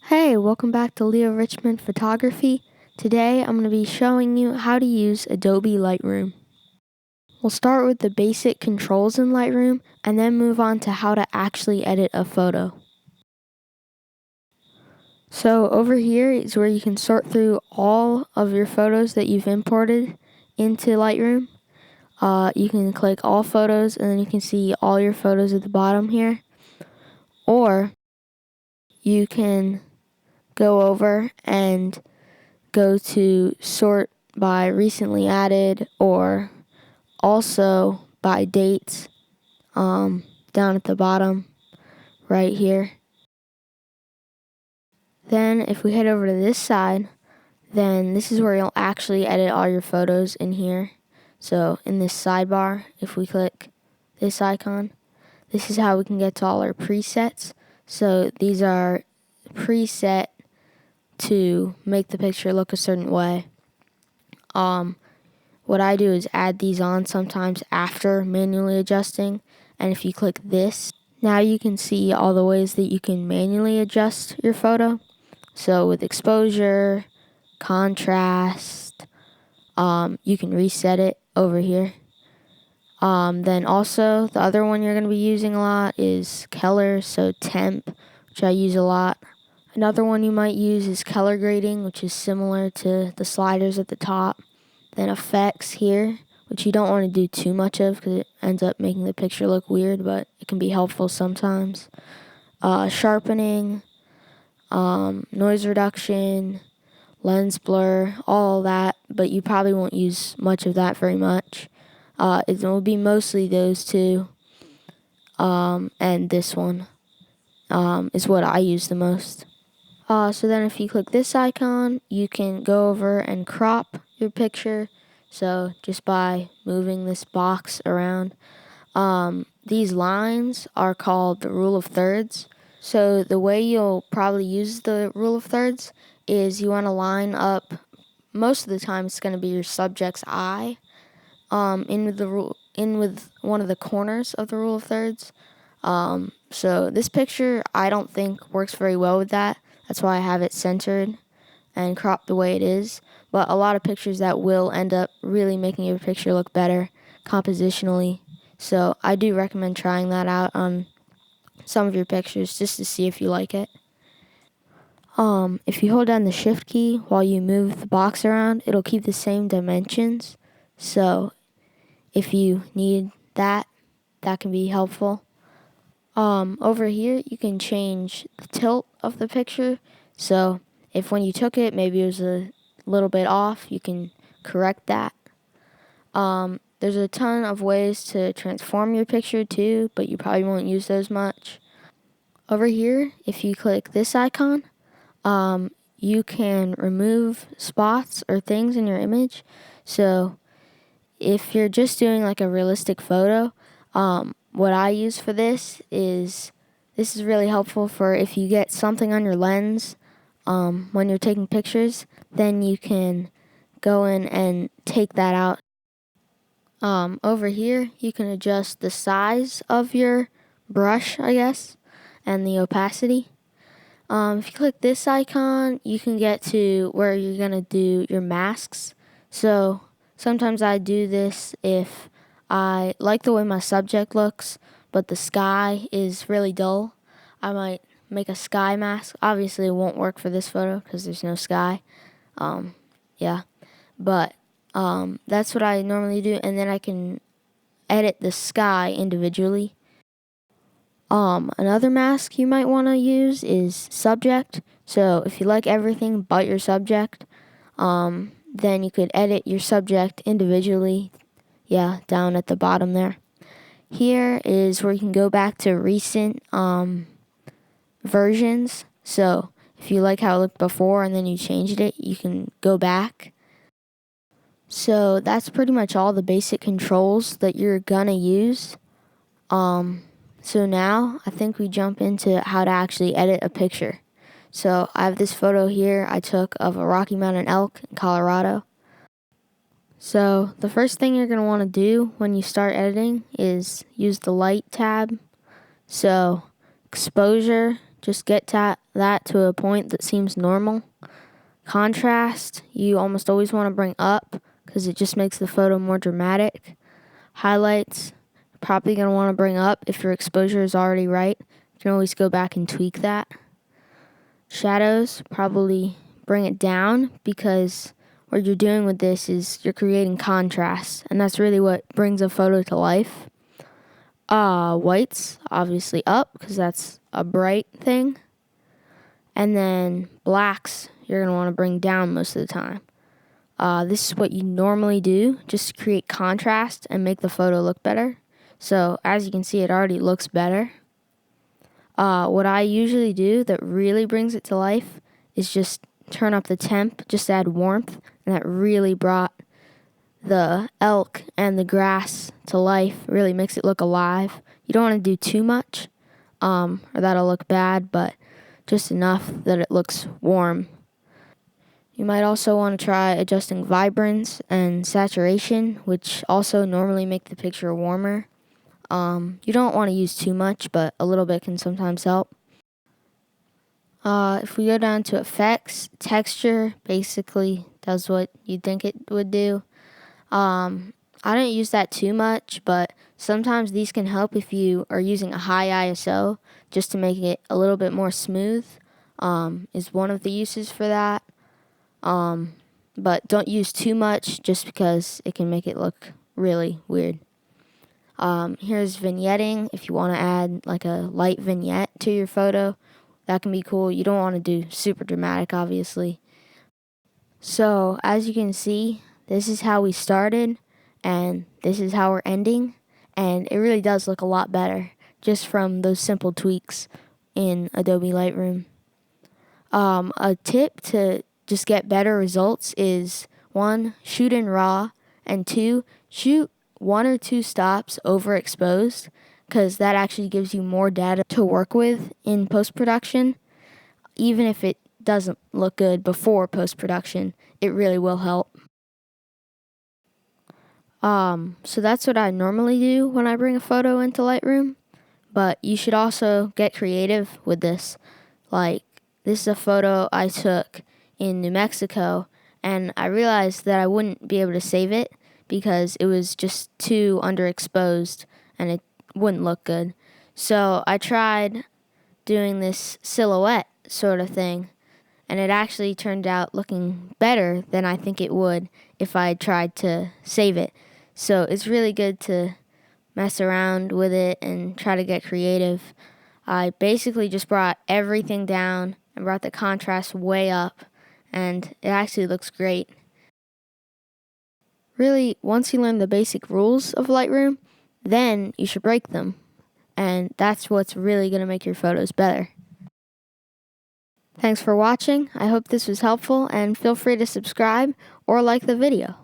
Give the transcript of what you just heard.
Hey, welcome back to Leo Richmond Photography. Today I'm going to be showing you how to use Adobe Lightroom. We'll start with the basic controls in Lightroom and then move on to how to actually edit a photo. So over here is where you can sort through all of your photos that you've imported into Lightroom. You can click all photos and then you can see all your photos at the bottom here. Or you can go over and go to sort by recently added or also by dates down at the bottom right here. Then if we head over to this side, then this is where you'll actually edit all your photos in here. So in this sidebar, if we click this icon, this is how we can get to all our presets. So these are preset to make the picture look a certain way. What I do is add these on sometimes after manually adjusting. And if you click this, now you can see all the ways that you can manually adjust your photo. So with exposure, contrast, you can reset it over here. Then also the other one you're going to be using a lot is color, so temp, which I use a lot. Another one you might use is color grading, which is similar to the sliders at the top. Then effects here, which you don't want to do too much of because it ends up making the picture look weird, but it can be helpful sometimes. Sharpening, noise reduction, lens blur, all that, but you probably won't use much of that very much. It will be mostly those two, and this one is what I use the most. So then if you click this icon, you can go over and crop your picture. So just by moving this box around. These lines are called the rule of thirds. So the way you'll probably use the rule of thirds is you want to line up, most of the time it's going to be your subject's eye, in with one of the corners of the rule of thirds. So this picture I don't think works very well with that. That's why I have it centered and cropped the way it is. But a lot of pictures that will end up really making your picture look better compositionally. So I do recommend trying that out on some of your pictures just to see if you like it. If you hold down the shift key while you move the box around, it'll keep the same dimensions. So if you need that, that can be helpful. Over here, you can change the tilt of the picture. So if when you took it, maybe it was a little bit off, you can correct that. There's a ton of ways to transform your picture too, but you probably won't use those much. Over here, if you click this icon, you can remove spots or things in your image. So if you're just doing like a realistic photo, what I use for this is really helpful for if you get something on your lens when you're taking pictures, then you can go in and take that out. Over here, you can adjust the size of your brush, I guess, and the opacity. If you click this icon, you can get to where you're going to do your masks. So sometimes I do this if I like the way my subject looks, but the sky is really dull. I might make a sky mask. Obviously, it won't work for this photo because there's no sky. Yeah, but that's what I normally do, and then I can edit the sky individually. Another mask you might want to use is subject. So if you like everything but your subject, then you could edit your subject individually. Yeah, down at the bottom there. Here is where you can go back to recent versions. So if you like how it looked before and then you changed it, you can go back. So that's pretty much all the basic controls that you're gonna use. So now I think we jump into how to actually edit a picture. So I have this photo here I took of a Rocky Mountain elk in Colorado. So the first thing you're going to want to do when you start editing is use the light tab. So exposure, just get that to a point that seems normal. Contrast, you almost always want to bring up because it just makes the photo more dramatic. Highlights, probably going to want to bring up if your exposure is already right. You can always go back and tweak that. Shadows, probably bring it down because what you're doing with this is you're creating contrast, and that's really what brings a photo to life. Whites, obviously up because that's a bright thing. And then blacks, you're going to want to bring down most of the time. This is what you normally do, just to create contrast and make the photo look better. So as you can see, it already looks better. What I usually do that really brings it to life is just turn up the temp, just add warmth, and that really brought the elk and the grass to life, really makes it look alive. You don't want to do too much, or that'll look bad, but just enough that it looks warm. You might also want to try adjusting vibrance and saturation, which also normally make the picture warmer. You don't want to use too much, but a little bit can sometimes help. If we go down to effects, texture basically does what you'd think it would do. I don't use that too much, but sometimes these can help if you are using a high ISO just to make it a little bit more smooth, is one of the uses for that. But don't use too much just because it can make it look really weird. Here's vignetting. If you want to add like a light vignette to your photo, that can be cool. You don't want to do super dramatic, obviously. So as you can see, this is how we started and this is how we're ending, and it really does look a lot better just from those simple tweaks in Adobe Lightroom. A tip to just get better results is 1, shoot in RAW, and 2, shoot 1 or 2 stops overexposed because that actually gives you more data to work with in post-production. Even if it doesn't look good before post-production, it really will help. So that's what I normally do when I bring a photo into Lightroom, but you should also get creative with this. Like, this is a photo I took in New Mexico, and I realized that I wouldn't be able to save it because it was just too underexposed and it wouldn't look good. So I tried doing this silhouette sort of thing, and it actually turned out looking better than I think it would if I tried to save it. So it's really good to mess around with it and try to get creative. I basically just brought everything down and brought the contrast way up, and it actually looks great. Really, once you learn the basic rules of Lightroom, then you should break them, and that's what's really going to make your photos better. Thanks for watching. I hope this was helpful, and feel free to subscribe or like the video.